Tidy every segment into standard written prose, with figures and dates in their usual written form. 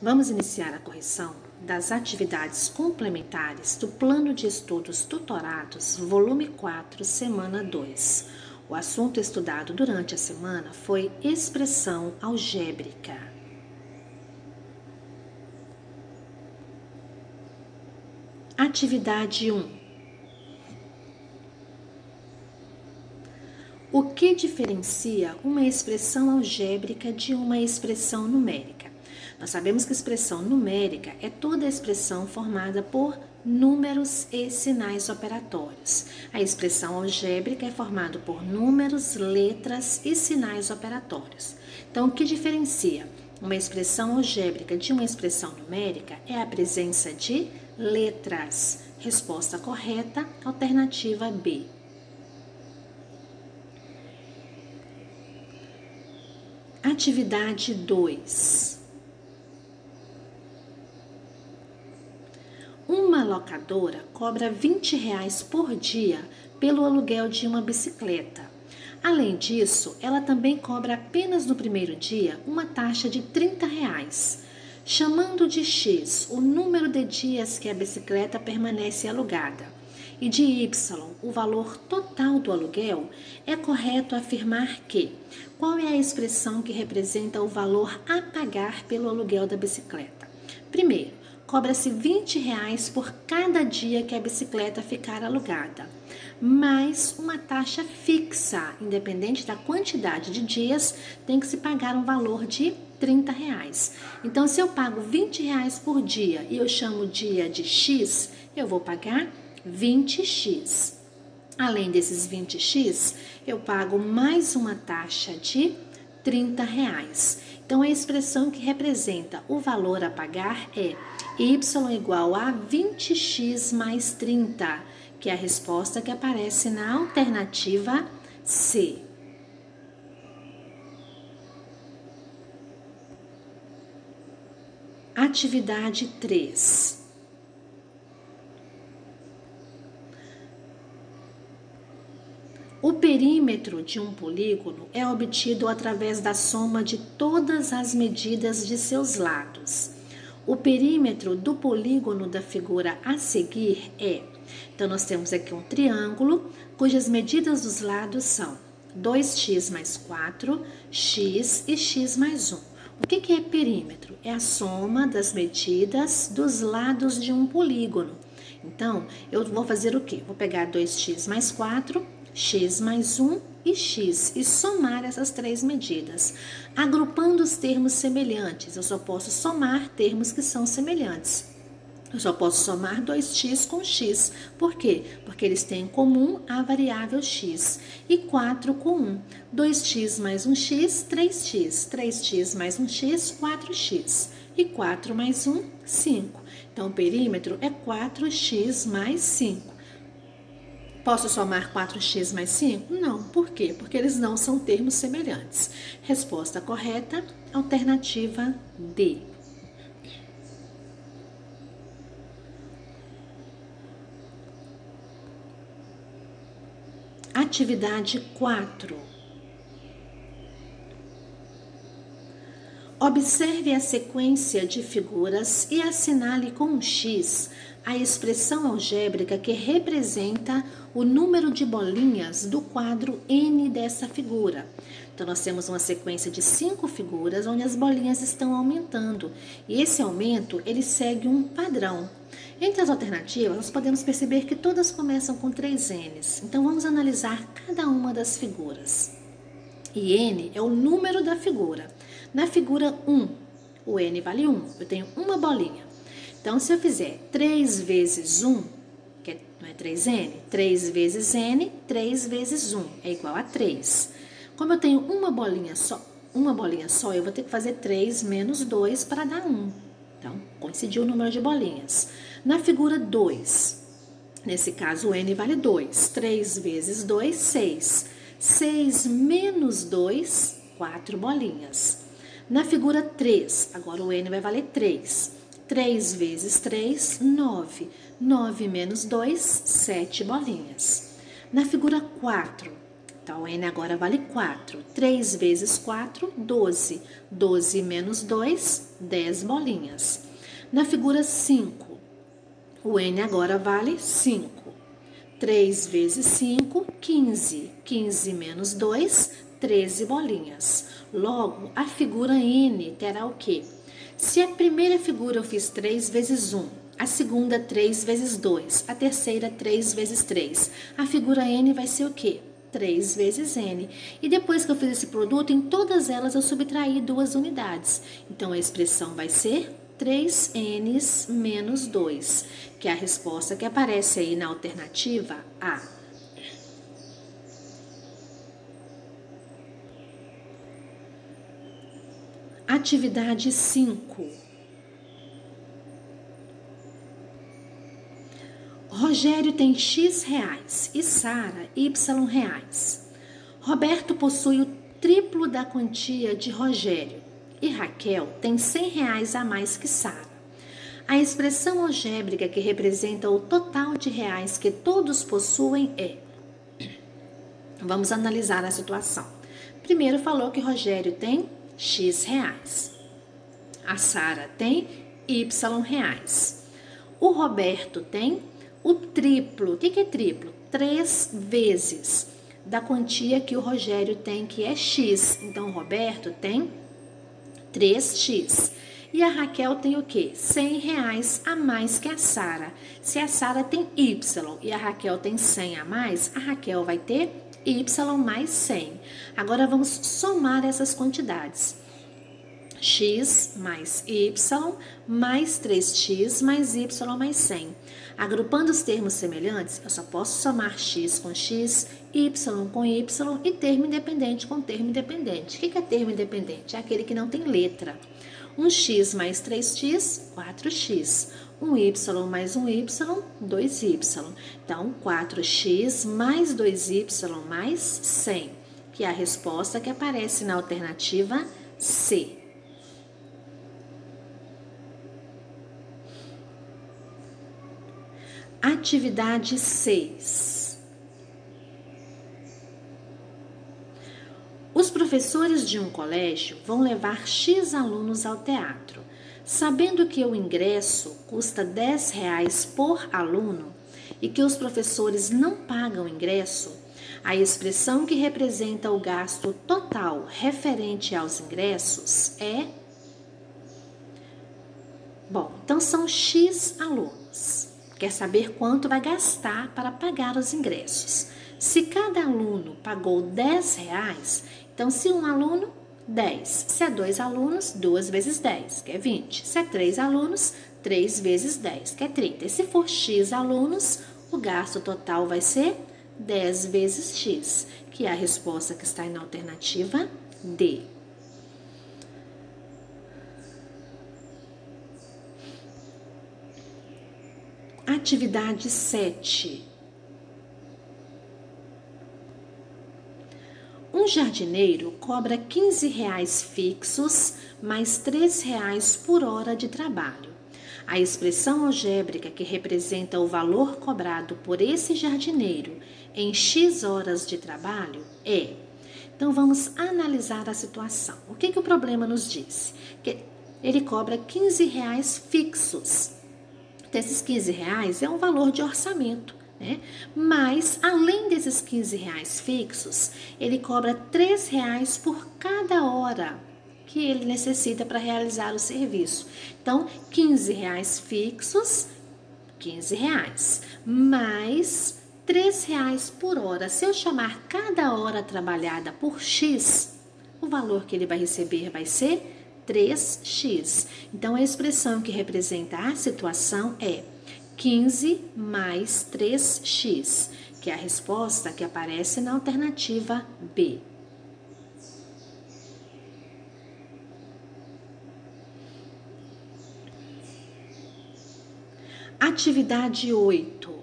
Vamos iniciar a correção das atividades complementares do Plano de Estudos Tutorados, volume 4, semana 2. O assunto estudado durante a semana foi expressão algébrica. Atividade 1. O que diferencia uma expressão algébrica de uma expressão numérica? Nós sabemos que expressão numérica é toda expressão formada por números e sinais operatórios. A expressão algébrica é formada por números, letras e sinais operatórios. Então, o que diferencia uma expressão algébrica de uma expressão numérica é a presença de letras. Resposta correta, alternativa B. Atividade 2. Uma locadora cobra R$20 por dia pelo aluguel de uma bicicleta. Além disso, ela também cobra apenas no primeiro dia uma taxa de R$30, chamando de X o número de dias que a bicicleta permanece alugada e de Y o valor total do aluguel, é correto afirmar que qual é a expressão que representa o valor a pagar pelo aluguel da bicicleta? Primeiro, cobra-se R$20 por cada dia que a bicicleta ficar alugada, mais uma taxa fixa, independente da quantidade de dias, tem que se pagar um valor de R$30. Então, se eu pago R$20 por dia e eu chamo o dia de X, eu vou pagar 20x. Além desses 20x, eu pago mais uma taxa de R$30. Então, a expressão que representa o valor a pagar é y igual a 20x mais 30, que é a resposta que aparece na alternativa C. Atividade 3. O perímetro de um polígono é obtido através da soma de todas as medidas de seus lados. O perímetro do polígono da figura a seguir é... Então, nós temos aqui um triângulo, cujas medidas dos lados são 2x mais 4, x e x mais 1. O que é perímetro? É a soma das medidas dos lados de um polígono. Então, eu vou fazer o quê? Vou pegar 2x mais 4, x mais 1 e x e somar essas três medidas. Agrupando os termos semelhantes, eu só posso somar termos que são semelhantes. Eu só posso somar 2x com x. Por quê? Porque eles têm em comum a variável x. E 4 com 1. 2x mais 1x, 3x. 3x mais 1x, 4x. E 4 mais 1, 5. Então, o perímetro é 4x mais 5. Posso somar 4x mais 5? Não. Por quê? Porque eles não são termos semelhantes. Resposta correta, alternativa D. Atividade 4. Observe a sequência de figuras e assinale com um X a expressão algébrica que representa o número de bolinhas do quadro N dessa figura. Então, nós temos uma sequência de 5 figuras onde as bolinhas estão aumentando. E esse aumento, ele segue um padrão. Entre as alternativas, nós podemos perceber que todas começam com 3 N's. Então, vamos analisar cada uma das figuras. E N é o número da figura. Na figura 1, o N vale 1. Eu tenho uma bolinha. Então, se eu fizer 3 vezes 1, que não é 3N, 3 vezes N, 3 vezes 1 é igual a 3. Como eu tenho uma bolinha só, eu vou ter que fazer 3 menos 2 para dar 1. Então, coincidiu o número de bolinhas. Na figura 2, nesse caso o N vale 2. 3 vezes 2, 6. 6 menos 2, 4 bolinhas. Na figura 3, agora o N vai valer 3. 3 vezes 3, 9. 9 menos 2, 7 bolinhas. Na figura 4, Então, N agora vale 4. 3 vezes 4, 12. 12 menos 2, 10 bolinhas. Na figura 5, o N agora vale 5. 3 vezes 5, 15. 15 menos 2, 13 bolinhas. Logo, a figura N terá o quê? Se a primeira figura eu fiz 3 vezes 1, a segunda 3 vezes 2, a terceira 3 vezes 3, a figura N vai ser o quê? 3 vezes N. E depois que eu fiz esse produto, em todas elas eu subtraí 2 unidades. Então, a expressão vai ser 3N menos 2, que é a resposta que aparece aí na alternativa A. Atividade 5. Rogério tem X reais e Sara Y reais. Roberto possui o triplo da quantia de Rogério e Raquel tem 100 reais a mais que Sara. A expressão algébrica que representa o total de reais que todos possuem é... Vamos analisar a situação. Primeiro falou que Rogério tem X reais. A Sara tem Y reais. O Roberto tem o triplo. O que é triplo? 3 vezes da quantia que o Rogério tem, que é X. Então, o Roberto tem 3x. E a Raquel tem o quê? 100 reais a mais que a Sara. Se a Sara tem Y e a Raquel tem 100 a mais, a Raquel vai ter Y mais 100. Agora, vamos somar essas quantidades. X mais Y mais 3x mais Y mais 100. Agrupando os termos semelhantes, eu só posso somar X com X, Y com Y e termo independente com termo independente. O que é termo independente? É aquele que não tem letra. Um X mais 3x, 4x. Um Y mais um Y, 2Y. Então, 4x mais 2Y mais 100, que é a resposta que aparece na alternativa C. Atividade 6. Os professores de um colégio vão levar X alunos ao teatro. Sabendo que o ingresso custa R$10 por aluno e que os professores não pagam ingresso, a expressão que representa o gasto total referente aos ingressos é... Bom, então são X alunos. Quer saber quanto vai gastar para pagar os ingressos. Se cada aluno pagou R$10, então se um aluno, 10. Se é 2 alunos, 2 vezes 10, que é 20. Se é 3 alunos, 3 vezes 10, que é 30. E se for X alunos, o gasto total vai ser 10 vezes X, que é a resposta que está na alternativa D. Atividade 7. Um jardineiro cobra R$15 fixos mais R$3 por hora de trabalho. A expressão algébrica que representa o valor cobrado por esse jardineiro em X horas de trabalho é... Então, vamos analisar a situação. O que o problema nos diz? Que ele cobra R$15 fixos. Desses R$15 é um valor de orçamento, né? Mas, além desses R$15 fixos, ele cobra R$3 por cada hora que ele necessita para realizar o serviço. Então, R$15 fixos, R$15, mais R$3 por hora. Se eu chamar cada hora trabalhada por X, o valor que ele vai receber vai ser 3x. Então, a expressão que representa a situação é 15 mais 3x, que é a resposta que aparece na alternativa B. Atividade 8.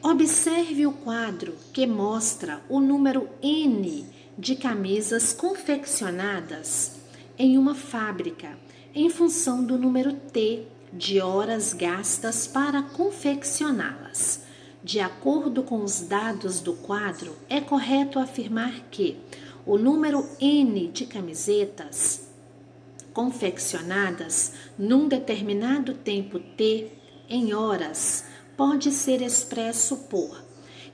Observe o quadro que mostra o número N de camisas confeccionadas em uma fábrica, em função do número T de horas gastas para confeccioná-las. De acordo com os dados do quadro, é correto afirmar que o número N de camisetas confeccionadas num determinado tempo T em horas pode ser expresso por: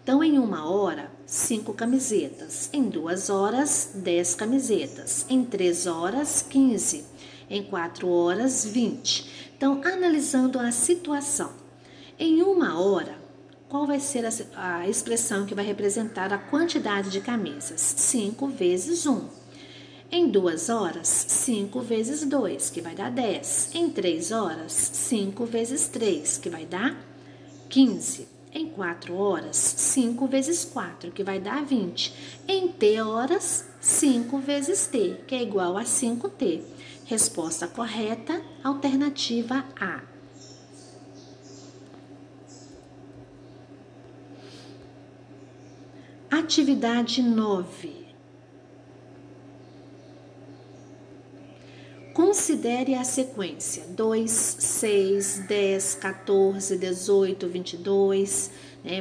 então, em 1 hora, 5 camisetas, em 2 horas, 10 camisetas, em 3 horas, 15, em 4 horas, 20. Então, analisando a situação, em 1 hora, qual vai ser a expressão que vai representar a quantidade de camisas? 5 vezes 1. Em 2 horas, 5 vezes 2, que vai dar 10. Em 3 horas, 5 vezes 3, que vai dar 15. Em 4 horas, 5 vezes 4, que vai dar 20. Em T horas, 5 vezes T, que é igual a 5T. Resposta correta, alternativa A. Atividade 9. Considere a sequência 2, 6, 10, 14, 18, 22,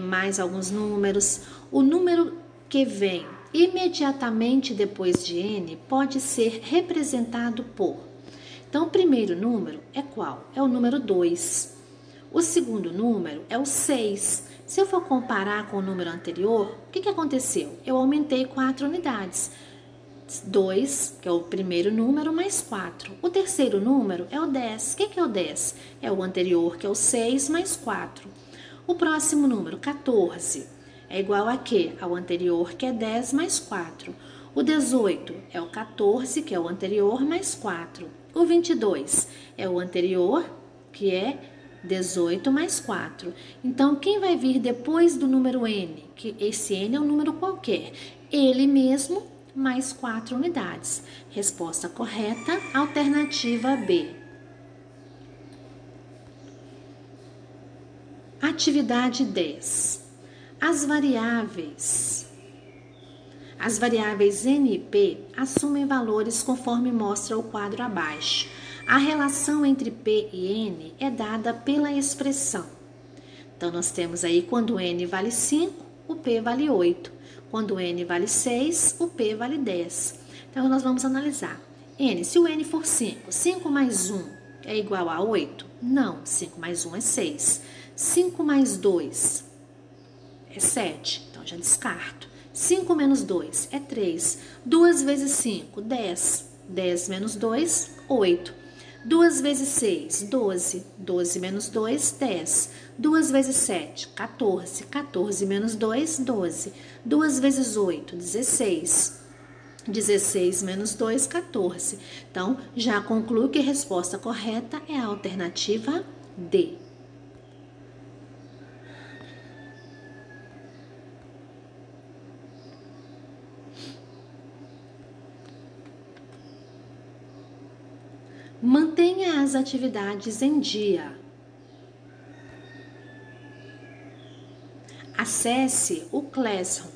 mais alguns números. O número que vem imediatamente depois de N pode ser representado por. Então, o primeiro número é qual? É o número 2. O segundo número é o 6. Se eu for comparar com o número anterior, o que aconteceu? Eu aumentei 4 unidades. 2, que é o primeiro número, mais 4. O terceiro número é o 10. O que é o 10? É o anterior, que é o 6, mais 4. O próximo número, 14, é igual a quê? Ao anterior, que é 10, mais 4. O 18 é o 14, que é o anterior, mais 4. O 22 é o anterior, que é 18 mais 4. Então, quem vai vir depois do número N? Que esse N é um número qualquer. Ele mesmo, mais 4 unidades. Resposta correta, alternativa B. Atividade 10. As variáveis N e P assumem valores conforme mostra o quadro abaixo. A relação entre P e N é dada pela expressão. Então, nós temos aí quando N vale 5, o P vale 8. Quando N vale 6, o P vale 10. Então, nós vamos analisar. N, se o N for 5, 5 mais 1 é igual a 8? Não, 5 mais 1 é 6. 5 mais 2 é 7, então já descarto. 5 menos 2 é 3. 2 vezes 5, 10. 10 menos 2, 8. 2 vezes 6, 12. 12 menos 2, 10. 2 vezes 7, 14. 14 menos 2, 12. 2 vezes 8, 16. 16 menos 2, 14. Então, já concluo que a resposta correta é a alternativa D. Mantenha as atividades em dia. Acesse o Classroom.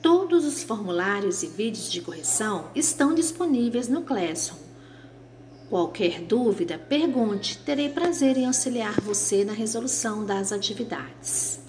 Todos os formulários e vídeos de correção estão disponíveis no Classroom. Qualquer dúvida, pergunte. Terei prazer em auxiliar você na resolução das atividades.